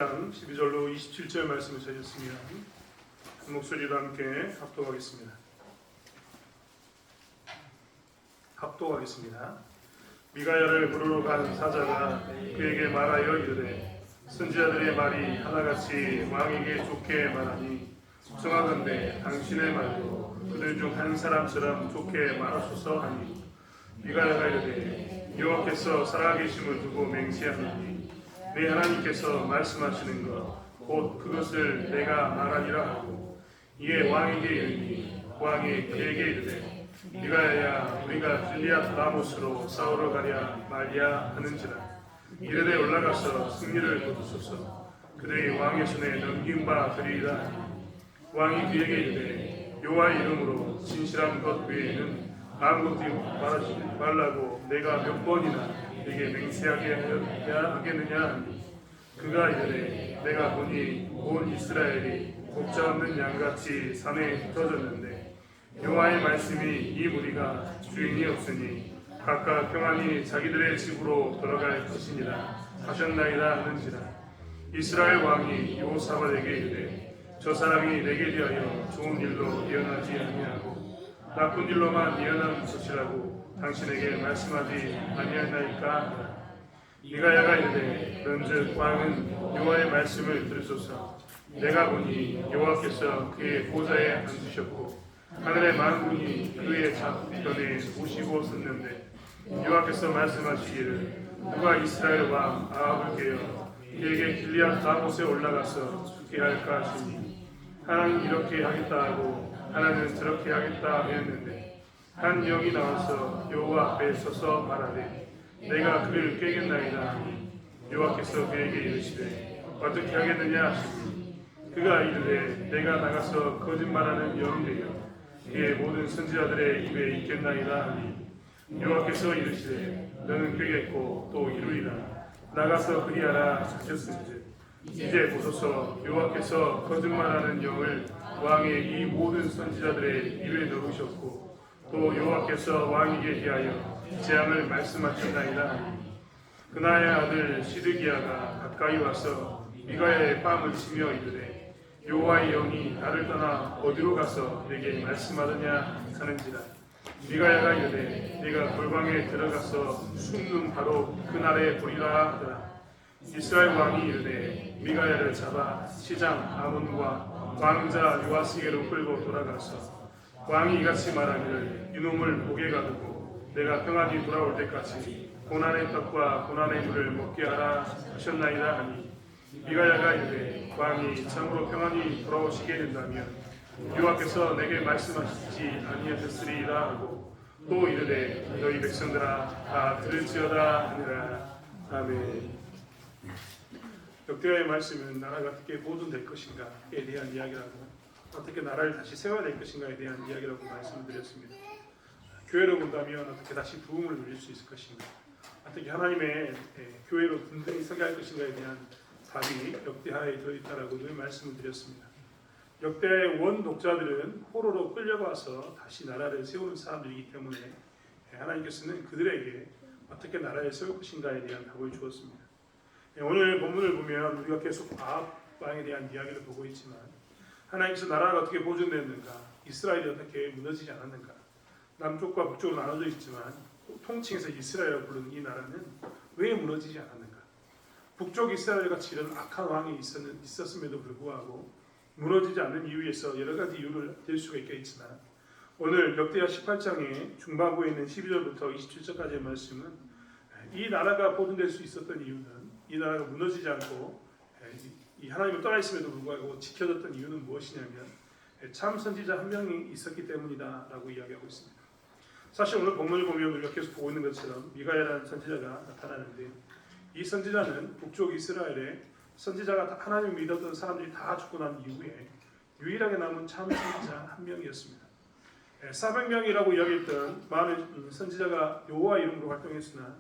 12절로 27절 말씀을 찾았습니다. 한 목소리로 함께 합독하겠습니다. 미가야를 부르러 간 사자가 그에게 말하여 이르되 선지자들의 말이 하나같이 왕에게 좋게 말하니 청하건대 당신의 말도 그들 중 한 사람처럼 좋게 말하소서 하니 미가야가 이르되 여호와께서 살아계심을 두고 맹세하노니 내 하나님께서 말씀하시는 것 곧 그것을 내가 말하니라 하고 이에 왕에게 이르니 왕이 그에게 이르되 미가야야 우리가 길리앗 라못으로 싸우러 가랴 말랴 하는지라 이르되 올라가서 승리를 거두소서 그들이 왕의 손에 넘긴 바 되리이다 하니 왕이 그에게 이르되 여호와의 이름으로 진실한 것 외에는 아무것도 말하지 말라고 내가 몇 번이나 내게 맹세하게 하겠느냐 하니 그가 이르되 내가 보니 온 이스라엘이 목자 없는 양같이 산에 흩어졌는데 여호와의 말씀이 이 무리가 주인이 없으니 각각 평안히 자기들의 집으로 돌아갈 것이니라 하셨나이다 하는지라 이스라엘 왕이 여호사밧에게 이르되 저 사람이 내게 대하여 좋은 일로 예언하지 아니하고 나쁜 일로만 예언하는 것이라고 당신에게 말씀하지 아니하나이까 미가야가 이르되 그런즉 왕은 여호와의 말씀을 들으소서 내가 보니 여호와께서 그의 보좌에 앉으셨고 하늘의 만군이 그의 좌편에 오시고 섰는데 여호와께서 말씀하시기를 누가 이스라엘 왕 아합을 깨어 그에게 길리앗 라못에 올라가서 죽게 할까 하시니 하나는 이렇게 하겠다 하고 하나는 저렇게 하겠다 하였는데 한 영이 나와서 여호와 앞에 서서 말하되 내가 그를 깨겠나이다 하니 여호와께서 그에게 이르시되 어떻게 하겠느냐 하시니 그가 이르되 내가 나가서 거짓말하는 영이 되어 그의 모든 선지자들의 입에 있겠나이다 하니 여호와께서 이르시되 너는 깨겠고 또 이루리라 나가서 그리하라 하셨은즉 이제 보소서 여호와께서 거짓말하는 영을 왕의 이 모든 선지자들의 입에 넣으셨고 또 여호와께서 왕에게 대하여 재앙을 말씀하셨나이다 하니 그나의 아들 시드기야가 가까이 와서 미가야의 뺨을 치며 이르되 여호와의 영이 나를 떠나 어디로 가서 내게 말씀하느냐 하는지라 미가야가 이르되 내가 골방에 들어가서 숨는 바로 그날에 보리라 하더라 이스라엘 왕이 이르되 미가야를 잡아 시장 아몬과 왕자 요아스에게로 끌고 돌아가서 왕이 이같이 말하기를 이놈을 목에 가두고 내가 평안히 돌아올 때까지 고난의 떡과 고난의 물을 먹게 하라 하셨나이다 하니 미가야가 이르되 왕이 참으로 평안히 돌아오시게 된다면 여호와께서 내게 말씀하시지 아니하셨으리이다 하고 또 이르되 너희 백성들아 다 들을지어다 하니라. 아멘. 역대하의 말씀은 나라가 어떻게 보존될 것인가에 대한 이야기라고 어떻게 나라를 다시 세워야 될 것인가에 대한 이야기라고 말씀을 드렸습니다. 교회로 본다면 어떻게 다시 부흥을 누릴 수 있을 것인가, 어떻게 하나님의 교회로 든든히 서게 할 것인가에 대한 답이 역대하에 들어있다라고 늘 말씀을 드렸습니다. 역대하의 원 독자들은 포로로 끌려가서 다시 나라를 세우는 사람들이기 때문에 하나님께서는 그들에게 어떻게 나라를 세울 것인가에 대한 답을 주었습니다. 오늘 본문을 보면 우리가 계속 아합 왕에 대한 이야기를 보고 있지만 하나님께서 나라가 어떻게 보존됐는가, 이스라엘이 어떻게 무너지지 않았는가, 남쪽과 북쪽으로 나눠져 있지만 통칭해서 이스라엘이라고 부르는 이 나라는 왜 무너지지 않았는가? 북쪽 이스라엘 같이 이런 악한 왕이 있었음에도 불구하고 무너지지 않는 이유에서 여러 가지 이유를 들 수가 있겠지만 오늘 역대하 18장의 중반부에 있는 12절부터 27절까지의 말씀은 이 나라가 보존될 수 있었던 이유는, 이 나라가 무너지지 않고 이 하나님을 떠나 있음에도 불구하고 지켜졌던 이유는 무엇이냐면 참 선지자 한 명이 있었기 때문이다라고 이야기하고 있습니다. 사실 오늘 본문을 보면 우리가 계속 보고 있는 것처럼 미가야라는 선지자가 나타나는데 이 선지자는 북쪽 이스라엘에 선지자가 하나님을 믿었던 사람들이 다 죽고 난 이후에 유일하게 남은 참 선지자 한 명이었습니다. 400명이라고 이야기했던 많은 선지자가 여호와 이름으로 활동했으나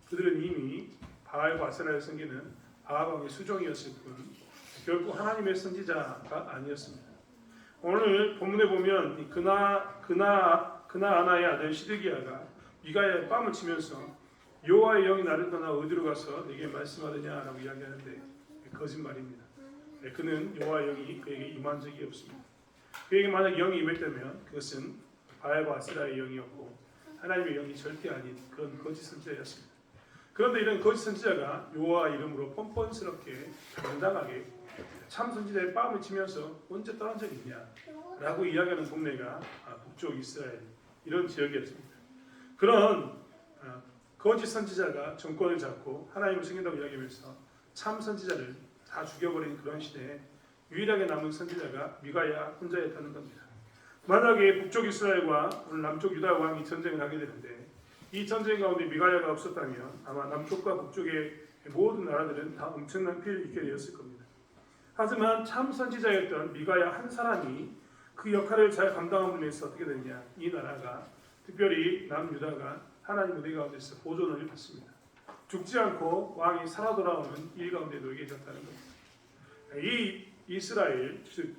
그들은 이미 바알과 아세라를 섬기는 아합 왕의 수종이었을 뿐 결국 하나님의 선지자가 아니었습니다. 오늘 본문에 보면 그나아나의 아들 시드기야가 미가야의 뺨을 치면서 여호와의 영이 나를 떠나 어디로 가서 내게 말씀하느냐라고 이야기하는데 거짓말입니다. 그는 여호와의 영이 그에게 임한 적이 없습니다. 그에게 만약 영이 임했다면 그것은 바알과 아세라의 영이었고 하나님의 영이 절대 아닌 그런 거짓 선지자였습니다. 그런데 이런 거짓 선지자가 여호와 이름으로 뻔뻔스럽게 당당하게 참 선지자의 뺨을 치면서 언제 떠난 적이 있냐 라고 이야기하는 동네가 북쪽 이스라엘 이런 지역이었습니다. 그런 거짓 선지자가 정권을 잡고 하나님을 섬긴다고 이야기하면서 참 선지자를 다 죽여버린 그런 시대에 유일하게 남은 선지자가 미가야 혼자였다는 겁니다. 만약에 북쪽 이스라엘과 오늘 남쪽 유다 왕이 전쟁을 하게 되는데 이 전쟁 가운데 미가야가 없었다면 아마 남쪽과 북쪽의 모든 나라들은 다 엄청난 피해를 입게 되었을 겁니다. 하지만 참 선지자였던 미가야 한 사람이 그 역할을 잘 감당함으로 해서 어떻게 되느냐, 이 나라가 특별히 남유다가 하나님 은혜 가운데서 보존을 받습니다. 죽지 않고 왕이 살아 돌아오는 일 가운데 놓이게 되었다는 겁니다. 이 이스라엘, 즉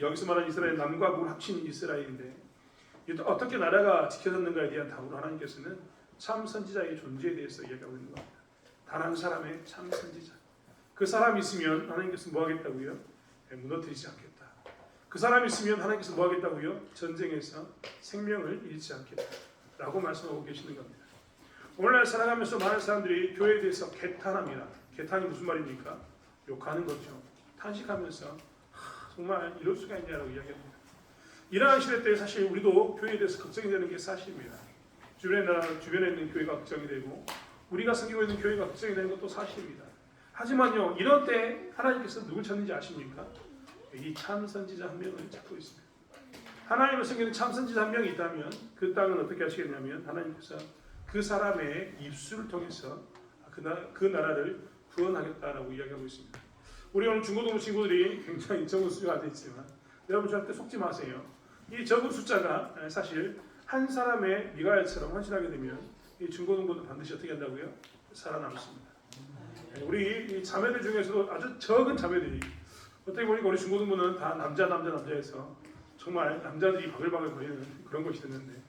여기서 말하는 이스라엘 남과 북을 합친 이스라엘인데 어떻게 나라가 지켜졌는가에 대한 답으로 하나님께서는 참 선지자의 존재에 대해서 이야기하고 있는 겁니다. 단 한 사람의 참 선지자. 그 사람이 있으면 하나님께서 뭐 하겠다고요? 무너뜨리지 않겠다. 그 사람이 있으면 하나님께서 뭐 하겠다고요? 전쟁에서 생명을 잃지 않겠다 라고 말씀하고 계시는 겁니다. 오늘날 살아가면서 많은 사람들이 교회에 대해서 개탄합니다. 개탄이 무슨 말입니까? 욕하는 거죠. 탄식하면서 정말 이럴 수가 있냐라고 이야기합니다. 이러한 시대 때 사실 우리도 교회에 대해서 걱정이 되는 게 사실입니다. 주변에 있는 교회가 걱정이 되고 우리가 섬기고 있는 교회가 걱정이 되는 것도 사실입니다. 하지만요, 이런 때 하나님께서 누굴 찾는지 아십니까? 이 참 선지자 한 명을 찾고 있습니다. 하나님을 섬기는 참 선지자 한 명이 있다면 그 땅은 어떻게 하시겠냐면 하나님께서 그 사람의 입술을 통해서 그 나라를 구원하겠다라고 이야기하고 있습니다. 우리 오늘 중고등부 친구들이 굉장히 적은 수가 되지만 여러분 절대 속지 마세요. 이 적은 숫자가 사실 한 사람의 미가야처럼 헌신하게 되면 이 중고등부도 반드시 어떻게 한다고요? 살아남습니다. 우리 이 자매들 중에서도 아주 적은 자매들이 어떻게 보니까 우리 중고등부는 다 남자에서 정말 남자들이 바글바글 거리는 그런 것이 됐는데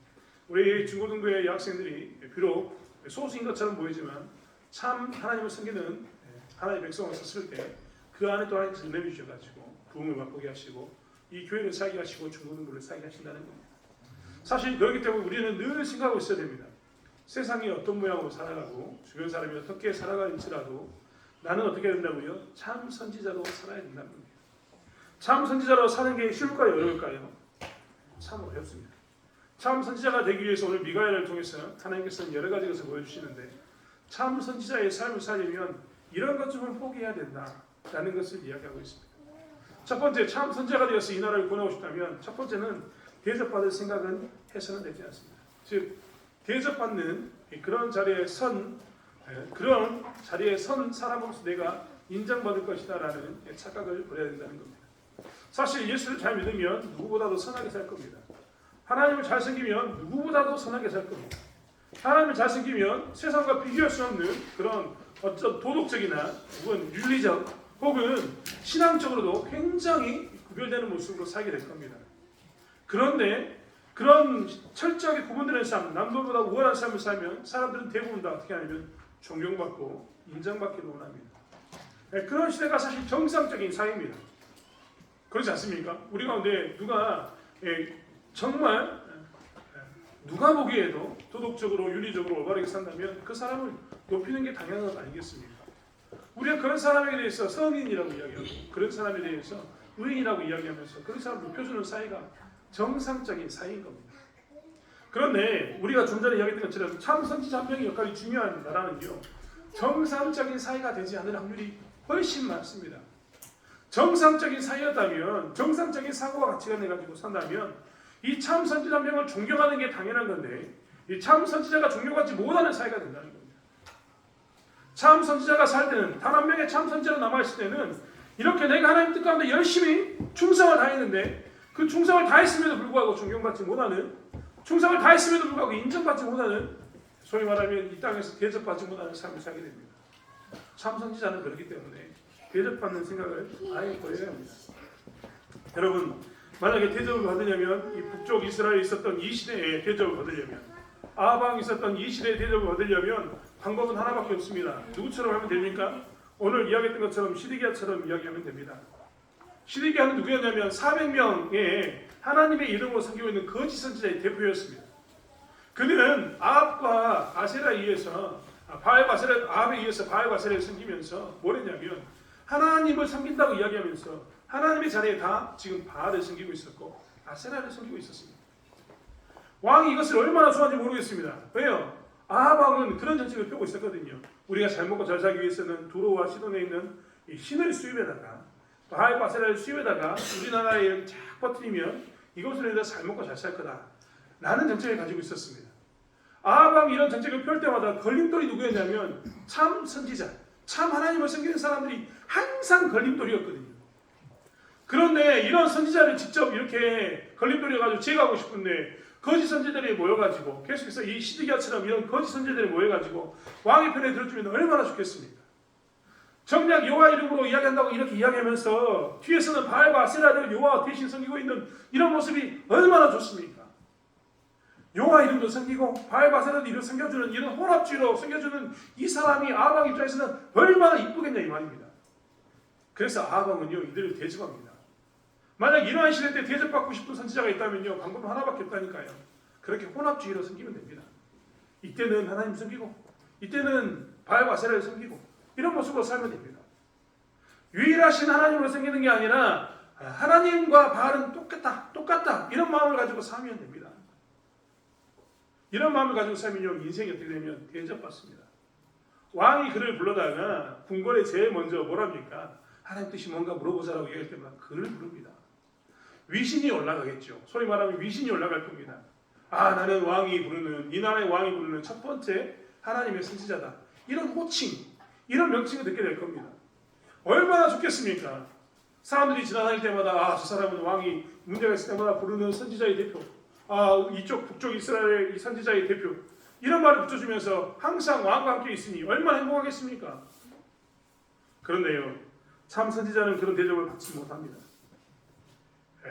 우리 중고등부의 여학생들이 비록 소수인 것처럼 보이지만 참 하나님을 섬기는 하나님의 백성을 썼을 때 그 안에 또 하나님께서 은혜를 주셔가지고 부흥을 맛보게 하시고 이 교회를 살게 하시고 중고등부를 살게 하신다는 겁니다. 사실 그렇기 때문에 우리는 늘 생각하고 있어야 됩니다. 세상이 어떤 모양으로 살아가고 주변 사람이 어떻게 살아가는지라도 나는 어떻게 된다고요? 참 선지자로 살아야 된다는 겁니다. 참 선지자로 사는 게 쉬울까요? 어려울까요? 참 어렵습니다. 참 선지자가 되기 위해서 오늘 미가야를 통해서 하나님께서는 여러 가지 것을 보여주시는데 참 선지자의 삶을 살려면 이런 것 좀 포기해야 된다라는 것을 이야기하고 있습니다. 첫 번째, 참 선지자가 되어서 이 나라를 구원하고 싶다면 첫 번째는 대접받을 생각은 해서는 되지 않습니다. 즉 대접받는 그런 자리에 선 사람으로서 내가 인정받을 것이다라는 착각을 버려야 된다는 겁니다. 사실 예수를 잘 믿으면 누구보다도 선하게 살 겁니다. 하나님을 잘 섬기면 누구보다도 선하게 살 겁니다. 하나님을 잘 섬기면 세상과 비교할 수 없는 그런 어떤 도덕적이나 혹은 윤리적 혹은 신앙적으로도 굉장히 구별되는 모습으로 살게 될 겁니다. 그런데 그런 철저하게 구분되는 삶, 남들보다 우월한 삶을 살면 사람들은 대부분 다 어떻게 하냐면 존경받고 인정받기를 원합니다. 그런 시대가 사실 정상적인 사회입니다. 그렇지 않습니까? 우리 가운데 정말 누가 보기에도 도덕적으로 윤리적으로 올바르게 산다면 그 사람을 높이는 게 당연한 것 아니겠습니까? 우리가 그런 사람에 대해서 성인이라고 이야기하고 그런 사람에 대해서 의인이라고 이야기하면서 그런 사람을 높여주는 사회가 정상적인 사회인 겁니다. 그런데 우리가 좀 전에 이야기했던 것처럼 참 선지자 한 명의 역할이 중요한 나라는요, 정상적인 사회가 되지 않을 확률이 훨씬 많습니다. 정상적인 사회였다면 정상적인 사고와 가치관을 가지고 산다면 이 참 선지자 한 명을 존경하는 게 당연한 건데 이 참 선지자가 존경받지 못하는 사회가 된다는 겁니다. 참 선지자가 살 때는 단 한 명의 참 선지자로 남아있을 때는 이렇게 내가 하나님 뜻 가운데 열심히 충성을 다했는데 그 충성을 다했음에도 불구하고 존경받지 못하는, 충성을 다했음에도 불구하고 인정받지 못하는, 소위 말하면 이 땅에서 대접받지 못하는 삶을 살게 됩니다. 참 선지자는 그렇기 때문에 대접받는 생각을 아예 버려야 합니다. 여러분, 만약에 대접을 받으려면 이 북쪽 이스라엘에 있었던 이 시대에 대접을 받으려면, 아방에 있었던 이 시대에 대접을 받으려면 방법은 하나밖에 없습니다. 누구처럼 하면 됩니까? 오늘 이야기했던 것처럼 시드기야처럼 이야기하면 됩니다. 시드기야는 누구였냐면 400명의 하나님의 이름으로 섬기고 있는 거짓 선지자의 대표였습니다. 그는 아합과 아세라에 의해서 아합에 의해서 바알과 아세라를 섬기면서 뭘 했냐면 하나님을 섬긴다고 이야기하면서 하나님의 자리에 다 지금 바알을 섬기고 있었고 아세라를 섬기고 있었습니다. 왕이 이것을 얼마나 좋아하는지 모르겠습니다. 왜요? 아합 왕은 그런 정책을 펴고 있었거든요. 우리가 잘 먹고 잘 살기 위해서는 두로와 시돈에 있는 이 신을 수입에다가 바알과 아세라를 수입에다가 우리나라에 쫙 퍼뜨리면 이것으로 인해서 잘 먹고 잘 살 거다 라는 정책을 가지고 있었습니다. 아합 왕이 이런 정책을 펼 때마다 걸림돌이 누구였냐면 참 선지자, 참 하나님을 섬기는 사람들이 항상 걸림돌이었거든요. 그런데 이런 선지자를 직접 이렇게 걸림돌이어가지고 제거하고 싶은데 거짓 선지자들이 모여가지고 계속해서 이 시드기야처럼 이런 거짓 선지자들이 모여가지고 왕의 편에 들어주면 얼마나 좋겠습니까? 정작 여호와 이름으로 이야기한다고 이렇게 이야기하면서 뒤에서는 바알과 아세라를 여호와 대신 섬기고 있는 이런 모습이 얼마나 좋습니까? 여호와 이름도 섬기고 바알과 아세라도 이름 섬겨주는 이런 혼합주의로 섬겨주는 이 사람이 아합 입장에서는 얼마나 이쁘겠냐 이 말입니다. 그래서 아합 왕은요 이들을 대접합니다. 만약 이러한 시대 때 대접받고 싶은 선지자가 있다면요 방법 하나밖에 없다니까요. 그렇게 혼합주의로 섬기면 됩니다. 이때는 하나님 섬기고 이때는 바알과 아세라를 섬기고 이런 모습으로 살면 됩니다. 유일하신 하나님으로 섬기는 게 아니라 하나님과 바알은 똑같다 이런 마음을 가지고 살면 됩니다. 이런 마음을 가지고 살면요 인생이 어떻게 되면 대접받습니다. 왕이 그를 불러다가 궁궐에 제일 먼저 뭐랍니까? 하나님 뜻이 뭔가 물어보자라고 얘기할 때마다 그를 부릅니다. 위신이 올라가겠죠. 소위 말하면 위신이 올라갈 겁니다. 아 나는 왕이 부르는 이 나라의 왕이 부르는 첫 번째 하나님의 선지자다. 이런 호칭, 이런 명칭을 듣게 될 겁니다. 얼마나 좋겠습니까? 사람들이 지나다닐 때마다 아 저 사람은 왕이 문제가 있을 때마다 부르는 선지자의 대표, 아 이쪽 북쪽 이스라엘의 이 선지자의 대표 이런 말을 붙여주면서 항상 왕과 함께 있으니 얼마나 행복하겠습니까? 그런데요 참 선지자는 그런 대접을 받지 못합니다.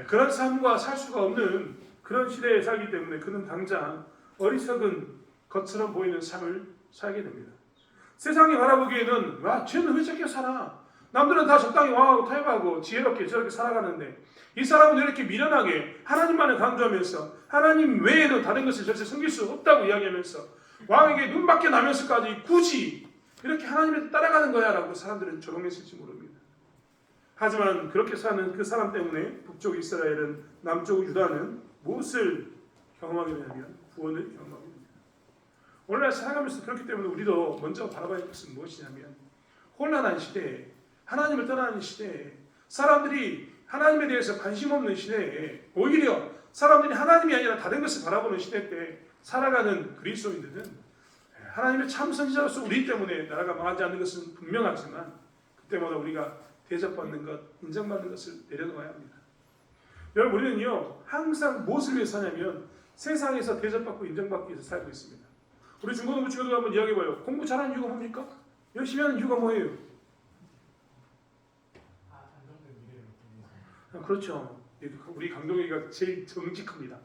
그런 삶과 살 수가 없는 그런 시대에 살기 때문에 그는 당장 어리석은 것처럼 보이는 삶을 살게 됩니다. 세상이 바라보기에는 와 쟤는 왜 저렇게 살아? 남들은 다 적당히 왕하고 타협하고 지혜롭게 저렇게 살아가는데 이 사람은 이렇게 미련하게 하나님만을 강조하면서 하나님 외에는 다른 것을 절대 섬길 수 없다고 이야기하면서 왕에게 눈밖에 나면서까지 굳이 이렇게 하나님을 따라가는 거야 라고 사람들은 조롱했을지 모릅니다. 하지만 그렇게 사는 그 사람 때문에 북쪽 이스라엘은 남쪽 유다는 무엇을 경험하게 되냐면 구원을 경험하게 됩니다. 오늘날 살아가면서 그렇기 때문에 우리도 먼저 바라봐야 할 것은 무엇이냐면 혼란한 시대에 하나님을 떠나는 시대에 사람들이 하나님에 대해서 관심 없는 시대에 오히려 사람들이 하나님이 아니라 다른 것을 바라보는 시대 때 살아가는 그리스도인들은 하나님의 참 선지자로서 우리 때문에 나라가 망하지 않는 것은 분명하지만 그때마다 우리가 대접받는 것, 인정받는 것을 내려놓아야 합니다. 여러분 우리는요 항상 무엇을 위해서 사냐면 세상에서 대접받고 인정받기 위해서 살고 있습니다. 우리 중고등부 친구들 한번 이야기해봐요. 공부 잘하는 이유가 뭡니까? 열심히 하는 이유가 뭐예요? 그렇죠. 우리 강동이가 제일 정직합니다.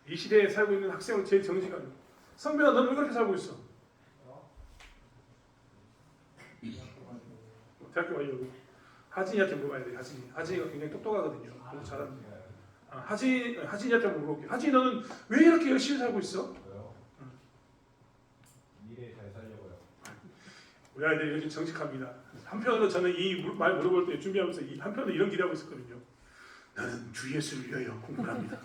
이 시대에 살고 있는 학생은 제일 정직합니다. 성빈아 너는 왜 그렇게 살고 있어? 대학교 가려고. 하진이한테 물어봐야 돼. 하진이가 굉장히 똑똑하거든요. 그래서 잘합니다. 하진이한테 물어볼게요. 하진이 너는 왜 이렇게 열심히 살고 있어? 미래에 잘 살려고요. 우리 아이들이 이렇게 정직합니다. 한편으로 저는 이 말 물어볼 때 준비하면서 한편으로 이런 기대하고 있었거든요. 나는 주 예수를 위하여 공부를 합니다.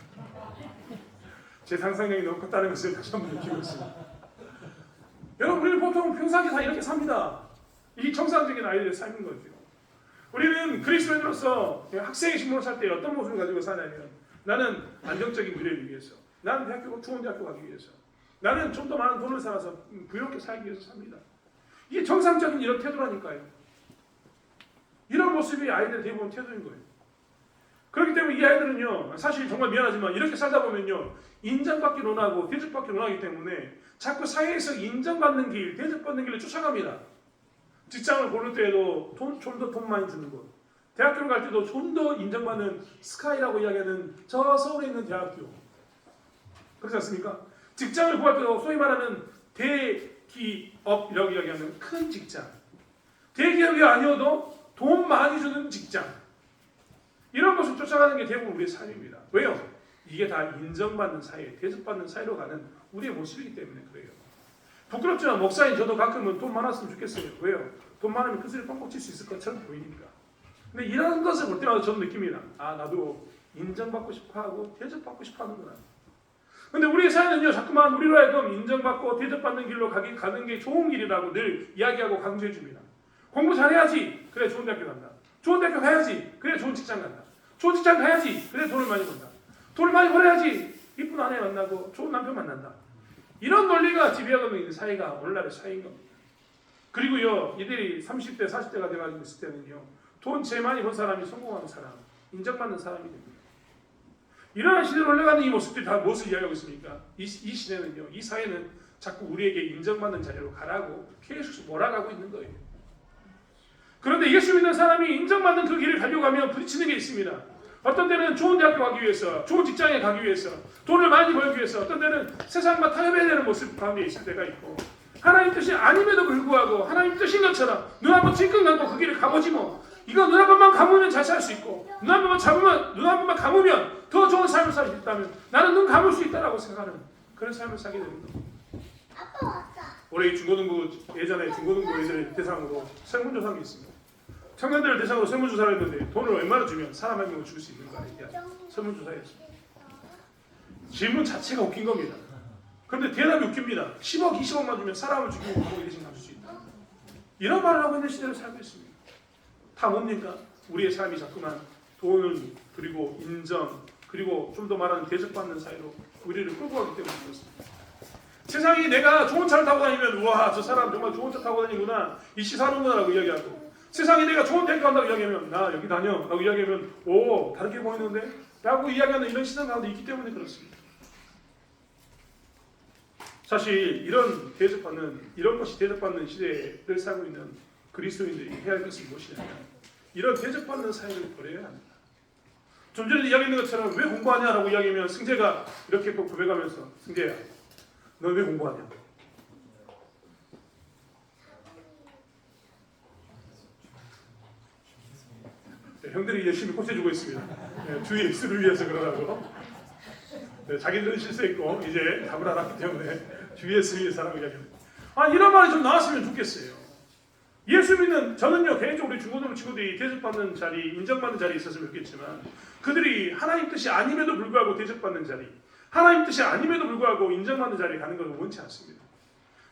제 상상력이 너무 컸다는 것을 다시 한번 느끼고 있습니다. 여러분 우리는 보통 평상시에 다 이렇게 삽니다. 이 정상적인 아이들의 삶인 거죠. 우리는 그리스도인으로서 학생의 신분으로 살 때 어떤 모습을 가지고 사냐면 나는 안정적인 미래를 위해서, 나는 좋은 대학교 가기 위해서, 나는 좀 더 많은 돈을 쌓아서 부유롭게 살기 위해서 삽니다. 이게 정상적인 이런 태도라니까요. 이런 모습이 아이들의 대부분 태도인 거예요. 그렇기 때문에 이 아이들은요 사실 정말 미안하지만 이렇게 살다 보면요 인정받기 원하고 대접받기 원하기 때문에 자꾸 사회에서 인정받는 길, 대접받는 길을 쫓아갑니다. 직장을 고를 때에도 좀 더 돈 많이 주는 곳, 대학교를 갈 때도 좀 더 인정받는 스카이라고 이야기하는 저 서울에 있는 대학교, 그렇지 않습니까? 직장을 구할 때도 소위 말하는 대기업이라고 이야기하는 큰 직장, 대기업이 아니어도 돈 많이 주는 직장, 이런 것을 쫓아가는 게 대부분 우리의 삶입니다. 왜요? 이게 다 인정받는 사회, 대접받는 사회로 가는 우리의 모습이기 때문에 그래요. 부끄럽지만 목사인 저도 가끔은 돈 많았으면 좋겠어요. 왜요? 돈 많으면 그 소리 뻥뻥 칠 수 있을 것처럼 보이니까. 근데 이런 것을 볼 때마다 저는 느낍니다. 아, 나도 인정받고 싶어하고 대접받고 싶어하는구나. 근데 우리의 사회는요, 자꾸만 우리로 하여금 인정받고 대접받는 길로 가는 게 좋은 길이라고 늘 이야기하고 강조해 줍니다. 공부 잘해야지, 그래 좋은 대학교 간다. 좋은 대학교 가야지, 그래 좋은 직장 간다. 좋은 직장 가야지, 그래 돈을 많이 번다. 돈을 많이 벌어야지, 이쁜 아내 만나고 좋은 남편 만난다. 이런 논리가 지배하고 있는 사회가 오늘날의 사회인 겁니다. 그리고요, 이들이 30대, 40대가 돼가지고 있을 때는요, 돈 제일 많이 번 사람이 성공하는 사람, 인정받는 사람이 됩니다. 이러한 시대로 올라가는 이 모습들이 다 무엇을 이야기하고 있습니까? 이 시대는요, 이 사회는 자꾸 우리에게 인정받는 자리로 가라고 계속 몰아가고 있는 거예요. 그런데 예수 믿는 사람이 인정받는 그 길을 가려고 하면 부딪히는 게 있습니다. 어떤 때는 좋은 대학교 가기 위해서, 좋은 직장에 가기 위해서, 돈을 많이 벌기 위해서, 어떤 때는 세상과 타협해야 되는 모습 가운데 있을 때가 있고, 하나님 뜻이 아님에도 불구하고 하나님 뜻인 것처럼 눈 한번 찔끔 감고 그 길을 가보지 뭐. 이거 눈 한 번만 감으면 잘 살 수 있고, 눈 한 번만 감으면 더 좋은 삶을 살 수 있다면 나는 눈 감을 수 있다라고 생각하는 그런 삶을 살게 되는 겁니다. 올해 중고등부, 예전에 중고등부 애들 대상으로 설문조사한 게 있습니다. 청년들을 대상으로 설문조사를 했는데 돈을 얼마나 주면 사람 한 명을 줄 수 있는가 설문조사였습니다. 질문 자체가 웃긴 겁니다. 그런데 대답이 웃깁니다. 10억, 20억만 주면 사람을 죽이고 감옥에 대신 갈 수 있다. 이런 말을 하고 있는 시대를 살고 있습니다. 다 뭡니까? 우리의 삶이 자꾸만 돈을 그리고 인정 그리고 좀 더 말하는 대접받는 사이로 우리를 끌고 가기 때문에 그렇습니다. 세상이 내가 좋은 차를 타고 다니면 우와 저 사람 정말 좋은 차 타고 다니구나 이씨 사는구나 라고 이야기하고, 세상이 내가 좋은 대학교 간다고 이야기하면 나 여기 다녀 라고 이야기하면 오 다르게 보이는데 라고 이야기하는 이런 시선 가운데 있기 때문에 그렇습니다. 사실 이런 것이 대접받는 시대를 살고 있는 그리스도인들이 해야 할 것은 무엇이냐면 이런 대접받는 사회를 버려야 합니다. 좀 전에 이야기했는 것처럼 왜 공부하냐라고 이야기하면 승재가 이렇게 또 고백하면서 승재야 너 왜 공부하냐? 네, 형들이 열심히 코치해주고 있습니다. 네, 주의 입술을 위해서 그러라고. 네, 자기들은 실수했고 이제 답을 알았기 때문에 주의 예수를 위해서라고 이야기합니다. 이런 말이 좀 나왔으면 좋겠어요. 예수 믿는 저는요 개인적으로 우리 중고등부 친구들이 대접받는 자리, 인정받는 자리에 있었으면 좋겠지만 그들이 하나님 뜻이 아님에도 불구하고 대접받는 자리, 하나님 뜻이 아님에도 불구하고 인정받는 자리에 가는 것은 원치 않습니다.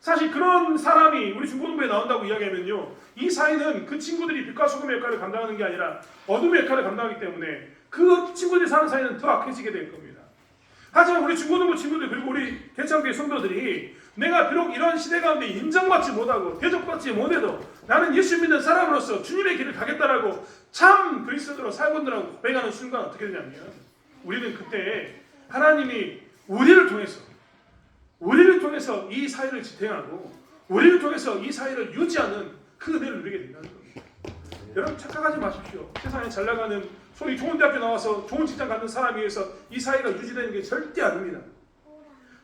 사실 그런 사람이 우리 중고등부에 나온다고 이야기하면요, 이 사회는 그 친구들이 빛과 소금의 역할을 감당하는 게 아니라 어둠의 역할을 감당하기 때문에 그 친구들이 사는 사회는 더 악해지게 될 겁니다. 하지만 우리 중고등부 친구들 그리고 우리 대창교회 성도들이 내가 비록 이런 시대 가운데 인정받지 못하고 대접받지 못해도 나는 예수 믿는 사람으로서 주님의 길을 가겠다라고 참 그리스도로 살고 있느라고 고백하는 순간 어떻게 되냐면 우리는 그때 하나님이 우리를 통해서 이 사회를 지탱하고 우리를 통해서 이 사회를 유지하는 그 은혜를 누리게 된다는 겁니다. 여러분 착각하지 마십시오. 세상에 잘 나가는 소위 좋은 대학교 나와서 좋은 직장 갖는 사람에 의해서 이 사회가 유지되는 게 절대 아닙니다.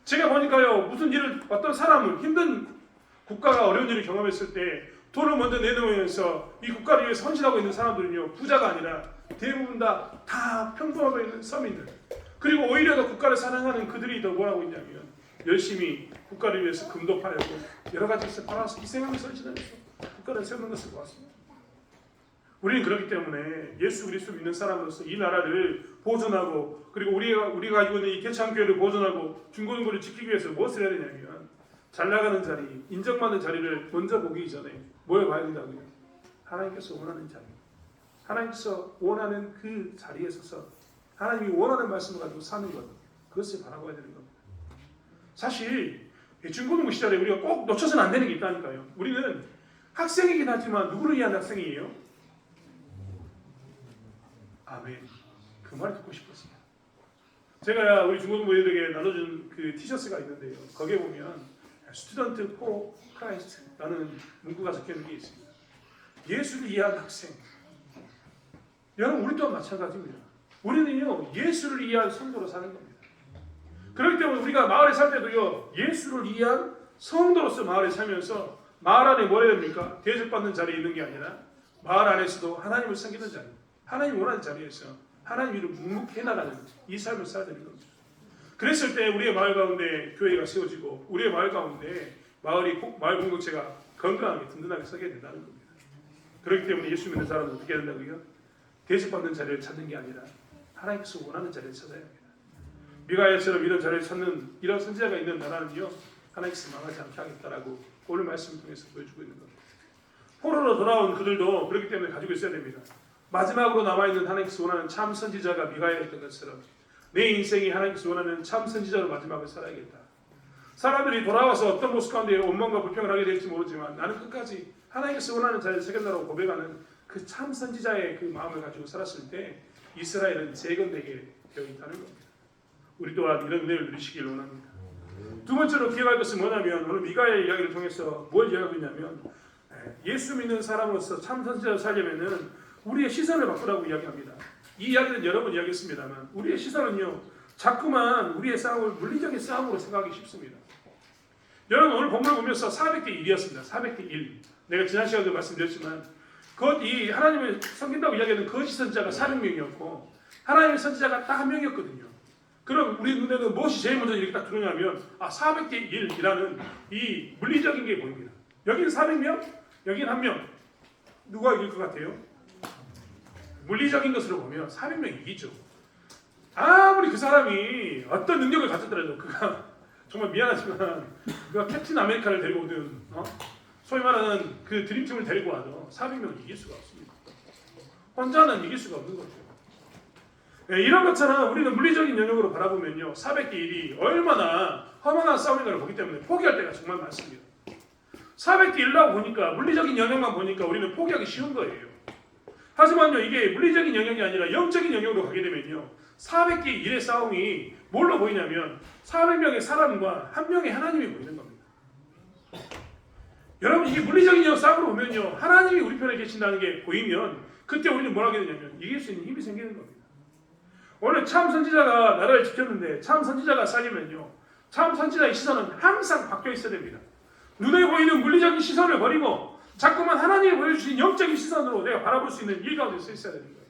제가 보니까요, 무슨 일을 어떤 사람을 힘든 국가가 어려운 일을 경험했을 때 돈을 먼저 내놓으면서 이 국가를 위해 헌신하고 있는 사람들은요, 부자가 아니라 대부분 다 평범하고 있는 서민들, 그리고 오히려 더 국가를 사랑하는 그들이 더 뭐라고 있냐면 열심히 국가를 위해서 금도 팔고 여러 가지 것을 팔아서 희생하면서 헌신하면서 국가를 세우는 것을 보았습니다. 우리는 그렇기 때문에 예수 그리스도 믿는 사람으로서 이 나라를 보존하고 그리고 우리가 가지고 있는 이 개창교회를 보존하고 중고등부를 지키기 위해서 무엇을 해야 되냐면 잘 나가는 자리, 인정받는 자리를 먼저 보기 전에 뭘 봐야 된다고요? 하나님께서 원하는 자리, 하나님께서 원하는 그 자리에 서서 하나님이 원하는 말씀을 가지고 사는 것, 그것을 바라봐야 되는 겁니다. 사실 중고등부 시절에 우리가 꼭 놓쳐서는 안 되는 게 있다니까요. 우리는 학생이긴 하지만 누구를 위한 학생이에요? 아멘. 그 말을 듣고 싶었습니다. 제가 우리 중고등부 애들에게 나눠준 그 티셔츠가 있는데요. 거기에 보면 스튜던트 포 크라이스트라는 문구가 적혀있는 게 있습니다. 예수를 이해한 학생. 여러분 우리 또한 마찬가지입니다. 우리는요 예수를 이해한 성도로 사는 겁니다. 그렇기 때문에 우리가 마을에 살 때도요 예수를 이해한 성도로서 마을에 살면서 마을 안에 뭐 해야 됩니까? 대접받는 자리에 있는 게 아니라 마을 안에서도 하나님을 섬기는 자리, 하나님 원하는 자리에서 하나님 일을 묵묵히 나가는 이 삶을 살아야 되는 겁니다. 그랬을 때 우리의 마을 가운데 교회가 세워지고 우리의 마을 가운데 마을 공동체가 건강하게 든든하게 서게 된다는 겁니다. 그렇기 때문에 예수 믿는 사람은 어떻게 해야 된다고요? 대접받는 자리를 찾는 게 아니라 하나님께서 원하는 자리를 찾아야 합니다. 미가야처럼 이런 자리를 찾는 이런 선지자가 있는 나라는요, 하나님께서 망하지 않게 하겠다라고 오늘 말씀을 통해서 보여주고 있는 겁니다. 포로로 돌아온 그들도 그렇기 때문에 가지고 있어야 됩니다. 마지막으로 남아있는 하나님께서 원하는 참 선지자가 미가야였던 것처럼 내 인생이 하나님께서 원하는 참 선지자로 마지막을 살아야겠다. 사람들이 돌아와서 어떤 모습 가운데 원망과 불평을 하게 될지 모르지만 나는 끝까지 하나님께서 원하는 자리를 새겨나라고 고백하는 그 참 선지자의 그 마음을 가지고 살았을 때 이스라엘은 재건되게 되어 있다는 겁니다. 우리 또한 이런 은혜를 누리시길 원합니다. 두 번째로 기억할 것은 뭐냐면 오늘 미가의 이야기를 통해서 뭘 이야기하고 있냐면 예수 믿는 사람으로서 참 선지자로 살려면은 우리의 시선을 바꾸라고 이야기합니다. 이 이야기는 여러 번 이야기했습니다만 우리의 시선은요 자꾸만 우리의 싸움을 물리적인 싸움으로 생각하기 쉽습니다. 여러분 오늘 본문을 보면서 400대 1이었습니다. 400대 1. 내가 지난 시간에도 말씀드렸지만 이 하나님을 섬긴다고 이야기하는 거짓 선지자가 400명이었고 하나님의 선지자가 딱 한 명이었거든요. 그럼 우리 눈에는 무엇이 제일 먼저 이렇게 딱 들어오냐면 400대 1이라는 이 물리적인 게 보입니다. 여기는 400명, 여기는 1명. 누가 이길 것 같아요? 물리적인 것으로 보면 400명이 이기죠. 아무리 그 사람이 어떤 능력을 가졌더라도 그가 정말 미안하지만 그가 캡틴 아메리카를 데리고 오든 소위 말하는 그 드림팀을 데리고 와도 400명은 이길 수가 없습니다. 혼자는 이길 수가 없는 거죠. 이런 것처럼 우리는 물리적인 영역으로 바라보면요 400대 1이 얼마나 험한 싸움인가를 보기 때문에 포기할 때가 정말 많습니다. 400대 1라고 보니까 물리적인 영역만 보니까 우리는 포기하기 쉬운 거예요. 하지만요 이게 물리적인 영역이 아니라 영적인 영역으로 가게 되면요 400대 1의 싸움이 뭘로 보이냐면 400명의 사람과 한 명의 하나님이 보이는 겁니다. 여러분 이게 물리적인 영역 싸움으로 보면요 하나님이 우리 편에 계신다는 게 보이면 그때 우리는 뭘 하게 되냐면 이길 수 있는 힘이 생기는 겁니다. 오늘 참 선지자가 나라를 지켰는데 참 선지자가 살리면요 참 선지자의 시선은 항상 바뀌어 있어야 됩니다. 눈에 보이는 물리적인 시선을 버리고 자꾸만 하나님이 보여주신 영적인 시선으로 내가 바라볼 수 있는 일 가운데 서 있어야 되는 거예요.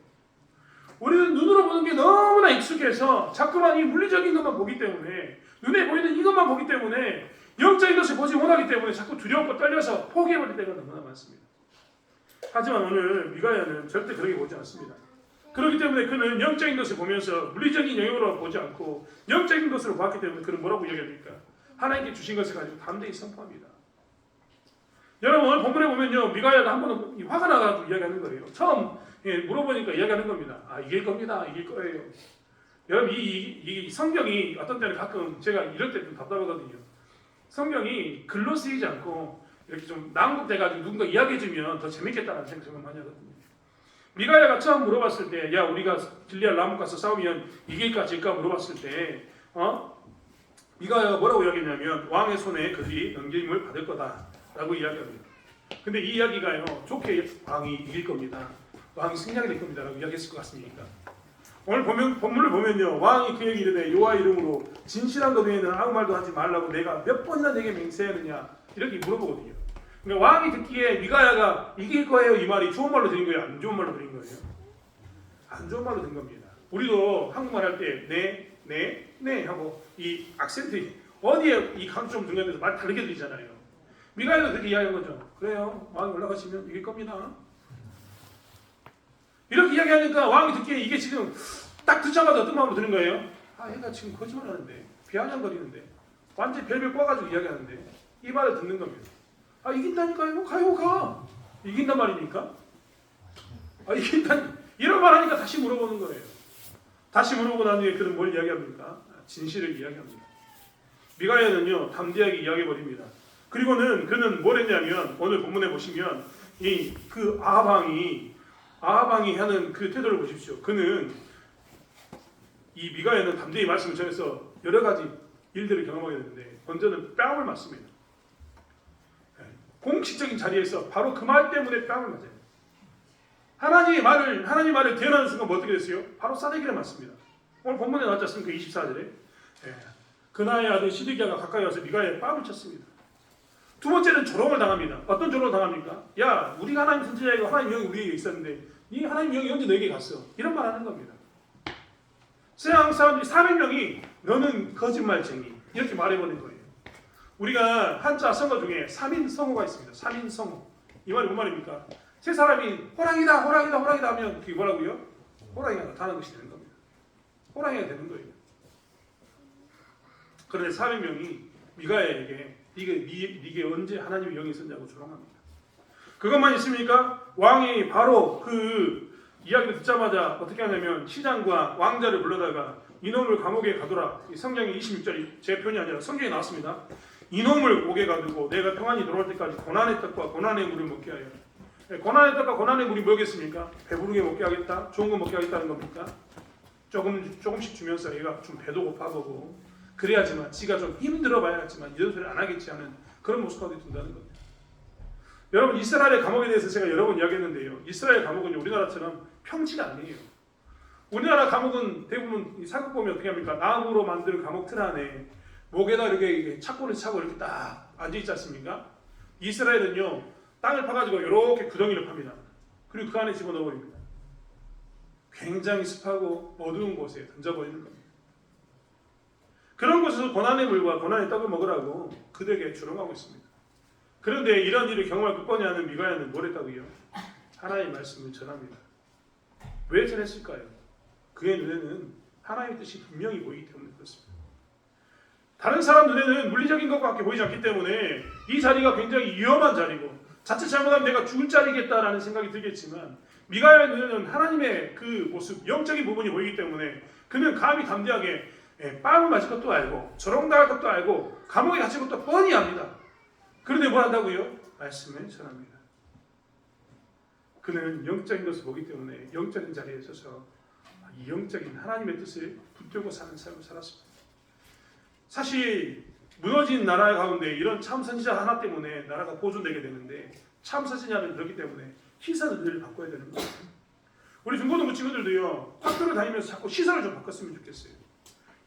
우리는 눈으로 보는 게 너무나 익숙해서 자꾸만 이 물리적인 것만 보기 때문에 눈에 보이는 이것만 보기 때문에 영적인 것을 보지 못하기 때문에 자꾸 두렵고 떨려서 포기해버릴 때가 너무나 많습니다. 하지만 오늘 미가야는 절대 그렇게 보지 않습니다. 그렇기 때문에 그는 영적인 것을 보면서 물리적인 영역으로 보지 않고 영적인 것으로 봤기 때문에 그는 뭐라고 이야기합니까? 하나님께 주신 것을 가지고 담대히 선포합니다. 여러분 오늘 본문에 보면요 미가야가 한 번은 화가 나가지고 이야기하는 거예요. 처음 물어보니까 이야기하는 겁니다. 이길 겁니다. 이길 거예요. 여러분 이 성경이 어떤 때는 가끔 제가 이럴 때 좀 답답하거든요. 성경이 글로 쓰이지 않고 이렇게 좀 낭독돼가지고 누군가 이야기해주면 더 재밌겠다는 생각 정말 많이 하거든요. 미가야가 처음 물어봤을 때, 야 우리가 길리앗 라못 가서 싸우면 이길까 질까 물어봤을 때, 미가야가 뭐라고 이야기했냐면 왕의 손에 그들이 넘김을 받을 거다라고 이야기합니다. 근데 이 이야기가요 좋게 왕이 이길 겁니다. 왕이 승리하게 될 겁니다라고 이야기했을 것 같습니까? 오늘 본문을 보면요 왕이 그에게 이르되 여호와 이름으로 진실한 것 외에는 아무 말도 하지 말라고 내가 몇 번이나 내게 맹세하느냐 이렇게 물어보거든요. 그러니까 왕이 듣기에 미가야가 이길 거예요 이 말이 좋은 말로 들린 거예요? 안 좋은 말로 들린 거예요? 안 좋은 말로 든 겁니다. 우리도 한국말 할 때 네 하고 이 악센트 어디에 이 강조점 중간에서 말 다르게 들리잖아요. 미가야도 그렇게 이야기한 거죠. 그래요 왕이 올라가시면 이길 겁니다. 이렇게 이야기하니까 왕이 듣기에 이게 지금 딱 듣자마자 어떤 마음으로 드는 거예요? 얘가 지금 거짓말하는데 비아냥거리는데 완전히 별별 꽈가지고 이야기하는데 이 말을 듣는 겁니다. 이긴다니까요. 가요 가. 이긴단 말입니까? 이긴다. 이런 말 하니까 다시 물어보는 거예요. 다시 물어보고 난 후에 그는 뭘 이야기합니까? 진실을 이야기합니다. 미가야는요 담대하게 이야기해버립니다. 그리고는 그는 뭘 했냐면 오늘 본문에 보시면 그 아합왕이 하는 그 태도를 보십시오. 그는 이 미가야는 담대히 말씀을 전해서 여러 가지 일들을 경험하게 되는데 먼저는 뺨을 맞습니다. 공식적인 자리에서 바로 그 말 때문에 뺨을 맞아요. 하나님 말을 대언하는 순간 뭐 어떻게 됐어요? 바로 싸대기를 맞습니다. 오늘 본문에 나왔지 않습니까? 24절에 그나의 아들 시드기야가 가까이 와서 미가야의 뺨을 쳤습니다. 두 번째는 조롱을 당합니다. 어떤 조롱을 당합니까? 야, 우리가 하나님 선지자이고 하나님 영이 우리에게 있었는데 이 하나님 영이 언제 너에게 갔어? 이런 말 하는 겁니다. 세상 사람들이 400명이 너는 거짓말쟁이 이렇게 말해버린 거예요. 우리가 한자 성어 중에 3인 성어가 있습니다. 3인 성어. 이 말이 뭔 말입니까? 세 사람이 호랑이다 호랑이다 호랑이다 하면 그게 뭐라고요? 호랑이가 나타나는 것이 되는 겁니다. 호랑이가 되는 거예요. 그런데 400명이 미가야에게 네게 언제 하나님의 영이 있었냐고 조롱합니다. 그것만 있습니까? 왕이 바로 그 이야기를 듣자마자 어떻게 하냐면 시장과 왕자를 불러다가 이놈을 감옥에 가둬라. 성경의 26절이 제 편이 아니라 성경에 나왔습니다. 이놈을 옥에 가두고 내가 평안히 돌아올 때까지 고난의 떡과 고난의 물을 먹게 하여. 고난의 떡과 고난의 물이 뭐겠습니까? 배부르게 먹게 하겠다? 좋은 거 먹게 하겠다는 겁니까? 조금씩 주면서 얘가 좀 배도 고파보고 그래야지만 지가 좀 힘들어 봐야지만 이런 소리 안 하겠지 하는 그런 모습까지 둔다는 겁니다. 여러분 이스라엘의 감옥에 대해서 제가 여러 번 이야기했는데요. 이스라엘 감옥은요 우리나라처럼 평지가 아니에요. 우리나라 감옥은 대부분 사극 보면 어떻게 합니까? 나무로 만든 감옥 틀 안에 목에다 이렇게 착고를 차고 이렇게 딱 앉아 있지 않습니까? 이스라엘은요 땅을 파가지고 이렇게 구덩이를 팝니다. 그리고 그 안에 집어넣어버립니다. 굉장히 습하고 어두운 곳에 던져버리는 겁니다. 그런 곳에서 고난의 물과 고난의 떡을 먹으라고 그들에게 조롱하고 있습니다. 그런데 이런 일을 경험할 끝번이 하는 미가야는 뭘 했다고요? 하나님의 말씀을 전합니다. 왜 전했을까요? 그의 눈에는 하나님의 뜻이 분명히 보이기 때문에 그렇습니다. 다른 사람 눈에는 물리적인 것밖에 보이지 않기 때문에 이 자리가 굉장히 위험한 자리고 자칫 잘못하면 내가 죽을 자리겠다라는 생각이 들겠지만 미가야의 눈에는 하나님의 그 모습, 영적인 부분이 보이기 때문에 그는 감히 담대하게 빵을 맞을 것도 알고 조롱당할 것도 알고 감옥에 갇힐 것도 뻔히 압니다. 그런데 뭘 한다고요? 말씀을 전합니다. 그는 영적인 것을 보기 때문에 영적인 자리에 서서 이 영적인 하나님의 뜻을 붙들고 사는 삶을 살았습니다. 사실 무너진 나라 가운데 이런 참 선지자 하나 때문에 나라가 보존되게 되는데 참 선지자는 그렇기 때문에 시선을 늘 바꿔야 되는 거예요. 우리 중고등부 친구들도요 학교를 다니면서 자꾸 시선을 좀 바꿨으면 좋겠어요.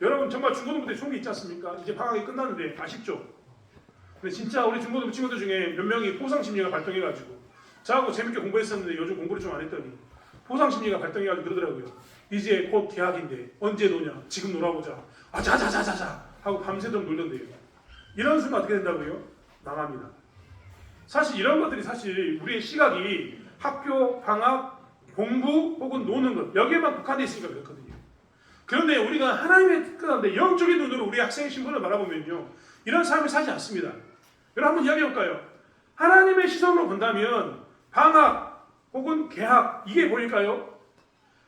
여러분 정말 중고등부 때 좋은 게 있지 않습니까? 이제 방학이 끝났는데 아쉽죠? 근데 진짜 우리 중고등부 친구들 중에 몇 명이 보상심리가 발동해가지고 저하고 재밌게 공부했었는데 요즘 공부를 좀 안 했더니 보상심리가 발동해가지고 그러더라고요. 이제 곧 개학인데 언제 노냐? 지금 놀아보자. 아 자자자자자 하고 밤새도록 놀던데요. 이런 순간 어떻게 된다고요? 망합니다. 사실 이런 것들이 사실 우리의 시각이 학교, 방학, 공부 혹은 노는 것 여기에만 국한되어 있으니까 그렇거든요. 그런데 우리가 하나님의 뜻가운데 영적인 눈으로 우리 학생의 신분을 바라보면요 이런 삶을 살지 않습니다. 여러분 한번 이야기해볼까요? 하나님의 시선으로 본다면 방학 혹은 개학 이게 보일까요?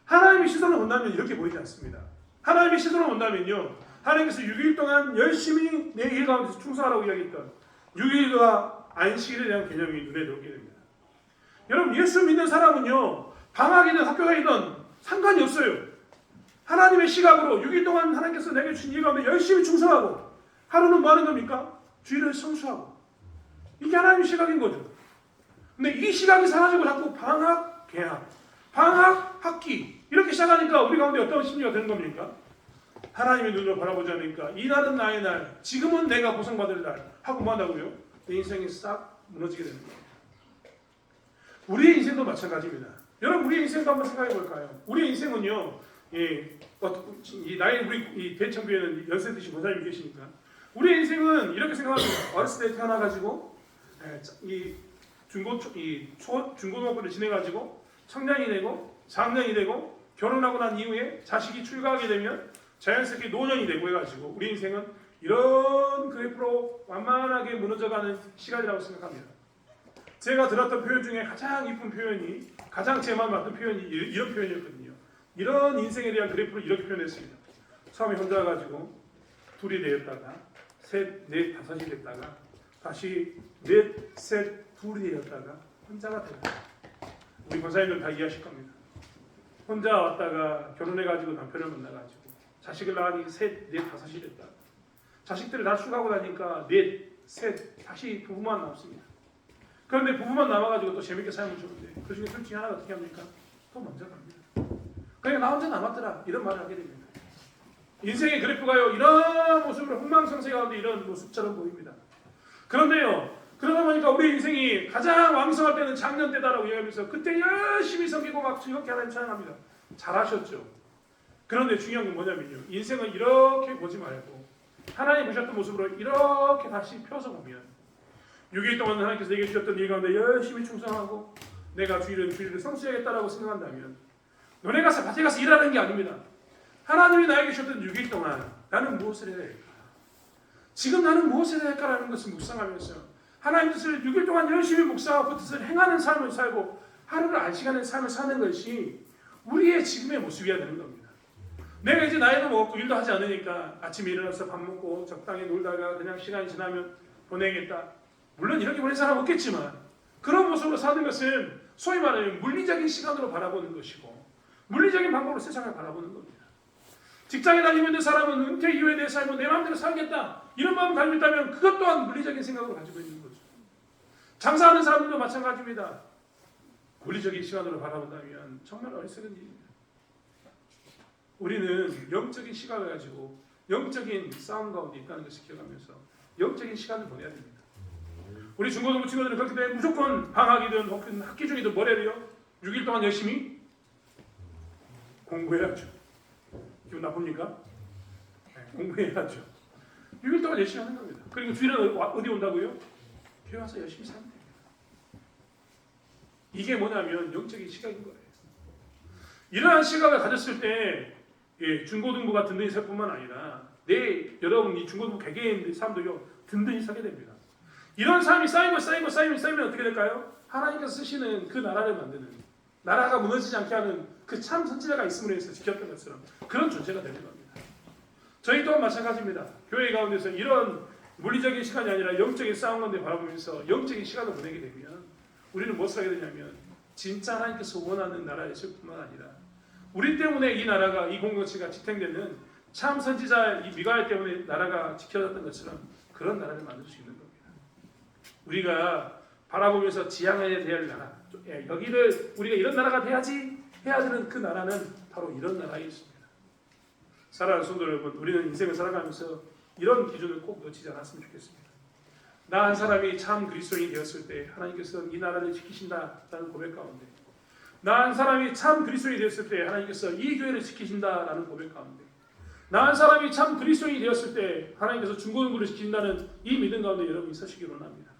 하나님의 시선으로 본다면 이렇게 보이지 않습니다. 하나님의 시선으로 본다면요 하나님께서 6일 동안 열심히 내 일 가운데서 충성하라고 이야기했던 6일과 안식일에 대한 개념이 눈에 들어오게 됩니다. 여러분 예수 믿는 사람은요 방학이든 학교 다니든 상관이 없어요. 하나님의 시각으로 6일 동안 하나님께서 내게 주신 일 가운데 열심히 충성하고 하루는 뭐 하는 겁니까? 주일을 성수하고 이게 하나님의 시각인 거죠. 근데 이 시각이 사라지고 자꾸 방학, 개학, 방학, 학기 이렇게 시작하니까 우리 가운데 어떤 심리가 되는 겁니까? 하나님의 눈으로 바라보지 않으니까 이 날은 나의 날, 지금은 내가 보상받을 날 하고 뭐 한다고요? 내 인생이 싹 무너지게 되는 거예요. 우리의 인생도 마찬가지입니다. 여러분 우리의 인생도 한번 생각해 볼까요? 우리의 인생은요 나이 우리 이 대청교회는 연세 드신 권사님이 계시니까 우리의 인생은 이렇게 생각합니다. 어렸을 때 태어나가지고 이 중고등학교를 지내가지고 청년이 되고 장년이 되고 결혼하고 난 이후에 자식이 출가하게 되면 자연스럽게 노년이 되고 해가지고 우리 인생은 이런 그래프로 완만하게 무너져가는 시간이라고 생각합니다. 제가 들었던 표현 중에 가장 이쁜 표현이 가장 제 마음 맞는 표현이 이런 표현이었거든요. 이런 인생에 대한 그래프를 이렇게 표현했습니다. 처음에 혼자 가지고 둘이 되었다가 셋, 넷, 다섯이 됐다가 다시 넷, 셋, 둘이 되었다가 혼자가 되었다. 우리 권사님들 다 이해하실 겁니다. 혼자 왔다가 결혼해가지고 남편을 만나가지고 자식을 낳으니 셋, 넷, 다섯이 됐다. 자식들을 다 축하고 나니까 넷, 셋, 다시 부부만 남습니다. 그런데 부부만 남아가지고 또 재밌게 삶을 주는데 그 중에 둘 중에 하나가 어떻게 합니까? 또 먼저 갑니다. 그러니까 나 혼자 남았더라 이런 말을 하게 됩니다. 인생의 그래프가요 이런 모습으로 흥망성쇠 가운데 이런 모습처럼 보입니다. 그런데요 그러다 보니까 우리 인생이 가장 왕성할 때는 작년 때다라고 이야기하면서 그때 열심히 섬기고 막 즐겁게 하나님 찬양합니다. 잘하셨죠. 그런데 중요한 건 뭐냐면요. 인생을 이렇게 보지 말고 하나님 보셨던 모습으로 이렇게 다시 펴서 보면 6일 동안 하나님께서 내게 주셨던 일 가운데 열심히 충성하고 내가 주일은 주일을 성수해야겠다라고 생각한다면 너네 가서 밭에 가서 일하는 게 아닙니다. 하나님이 나에게 주셨던 6일 동안 나는 무엇을 해야 될까? 지금 나는 무엇을 해야 할까라는 것을 묵상하면서 하나님 뜻을 6일 동안 열심히 묵상하고 그 뜻을 행하는 삶을 살고 하루를 안식하는 삶을 사는 것이 우리의 지금의 모습이어야 되는 겁니다. 내가 이제 나이도 먹었고 일도 하지 않으니까 아침에 일어나서 밥 먹고 적당히 놀다가 그냥 시간이 지나면 보내겠다. 물론 이렇게 보낸 사람 없겠지만 그런 모습으로 사는 것은 소위 말하는 물리적인 시간으로 바라보는 것이고 물리적인 방법으로 세상을 바라보는 겁니다. 직장에 다니고 있는 사람은 은퇴 이후에 내 삶은 내 마음대로 살겠다 이런 마음을 가지고 있다면 그것 또한 물리적인 생각을 가지고 있는 거죠. 장사하는 사람들도 마찬가지입니다. 물리적인 시간으로 바라본다면 정말 어리석은 일입니다. 우리는 영적인 시각을 가지고 영적인 싸움 가운데 있다는 것을 기억하면서 영적인 시간을 보내야 됩니다. 우리 중고등부 친구들은 그렇기 때문에 무조건 방학이든 혹은 학기 중이든 뭘 해야 돼요? 6일 동안 열심히 공부해야죠. 기분 나쁩니까? 네, 공부해야죠. 6일 동안 열심히 하는 겁니다. 그리고 주일은 어디 온다고요? 교회 와서 열심히 사는 겁니다. 이게 뭐냐면 영적인 시각인 거예요. 이러한 시각을 가졌을 때 중고등부가 든든히 설 뿐만 아니라 여러분 이 중고등부 개개인 사람들요 든든히 서게 됩니다. 이런 삶이 쌓이면 어떻게 될까요? 하나님께서 쓰시는 그 나라를 만드는 나라가 무너지지 않게 하는 그 참 선지자가 있음으로 해서 지켰던 것처럼 그런 존재가 되는 겁니다. 저희 또한 마찬가지입니다. 교회 가운데서 이런 물리적인 시간이 아니라 영적인 싸움 가운데 바라보면서 영적인 시간을 보내게 되면 우리는 무엇을 하게 되냐면 진짜 하나님께서 원하는 나라에 있을 뿐만 아니라 우리 때문에 이 나라가 이 공동체가 지탱되는 참 선지자 이 미가엘 때문에 나라가 지켜졌던 것처럼 그런 나라를 만들 수 있는 겁니다. 우리가 바라보면서 지향해야 될 나라 여기를 우리가 이런 나라가 돼야지 해야 되는 그 나라는 바로 이런 나라에 있습니다. 사랑하는 성도 여러분, 우리는 인생을 살아가면서 이런 기준을 꼭 놓치지 않았으면 좋겠습니다. 나 한 사람이 참 그리스도인이 되었을 때 하나님께서 이 나라를 지키신다라는 고백 가운데 나 한 사람이 참 그리스도인이 되었을 때 하나님께서 이 교회를 지키신다라는 고백 가운데 나 한 사람이 참 그리스도인이 되었을 때 하나님께서 중고등부를 지킨다는 이 믿음 가운데 여러분이 서시기 원합니다.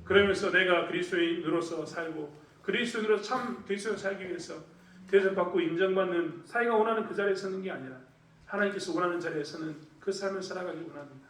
그러면서 내가 그리스도인으로서 살고 그리스도인으로서 참 그리스도인으로 살기 위해서 대접받고 인정받는 사회가 원하는 그 자리에 서는 게 아니라 하나님께서 원하는 자리에서는 그 삶을 살아가길 원합니다.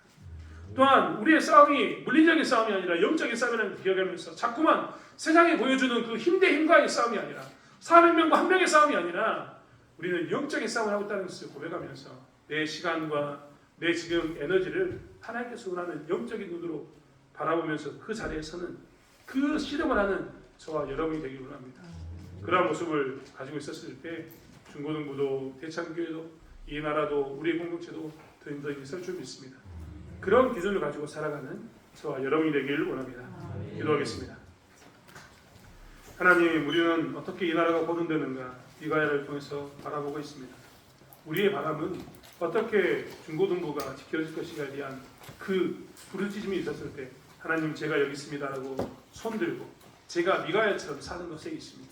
또한 우리의 싸움이 물리적인 싸움이 아니라 영적인 싸움이라는 걸 기억하면서 자꾸만 세상이 보여주는 그 힘 대 힘과의 싸움이 아니라 400명과 한 명의 싸움이 아니라 우리는 영적인 싸움을 하고 있다는 것을 고백하면서 내 시간과 내 지금 에너지를 하나님께서 원하는 영적인 눈으로 바라보면서 그 자리에서는 그 실험을 하는 저와 여러분이 되길 원합니다. 그러한 모습을 가지고 있었을 때 중고등부도 대창교회도 이 나라도 우리의 공동체도 든든히 설 줄 믿습니다. 그런 기준을 가지고 살아가는 저와 여러분이 되길 원합니다. 기도하겠습니다. 하나님, 우리는 어떻게 이 나라가 거듭되는가 미가야를 통해서 바라보고 있습니다. 우리의 바람은 어떻게 중고등부가 지켜질 것인가에 대한 그 부르짖음이 있었을 때 하나님 제가 여기 있습니다라고 손들고 제가 미가야처럼 사는 것에 있습니다.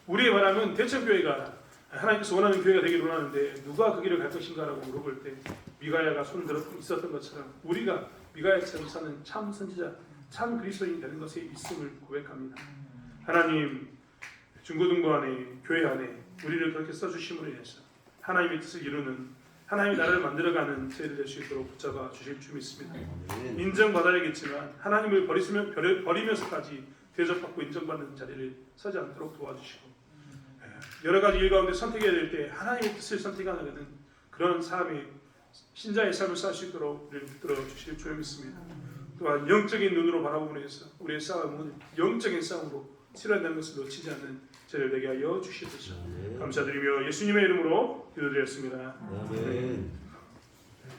우리의 바람은 대천교회가 하나님께서 원하는 교회가 되기를 원하는데 누가 그 길을 갈 것인가라고 물어볼 때 미가야가 손들어 있었던 것처럼 우리가 미가야처럼 사는 참 선지자, 참 그리스도인이 되는 것에 있음을 고백합니다. 하나님, 중고등부 안에 교회 안에 우리를 그렇게 써주심으로 인해서 하나님의 뜻을 이루는 하나님의 나라를 만들어가는 저희들 될 수 있도록 붙잡아 주실 줄 믿습니다. 인정받아야겠지만 하나님을 버리면서까지 대접받고 인정받는 자리를 서지 않도록 도와주시고 여러 가지 일 가운데 선택해야 될 때 하나님의 뜻을 선택하는 그런 삶의 신자의 삶을 살 수 있도록 우리를 붙들어 주실 줄 믿습니다. 또한 영적인 눈으로 바라보므로 해서 우리의 싸움은 영적인 싸움으로 치러낸다는 것을 놓치지 않는 저를 되게 하여 주시옵소서. 감사드리며 예수님의 이름으로 기도드렸습니다. 아멘.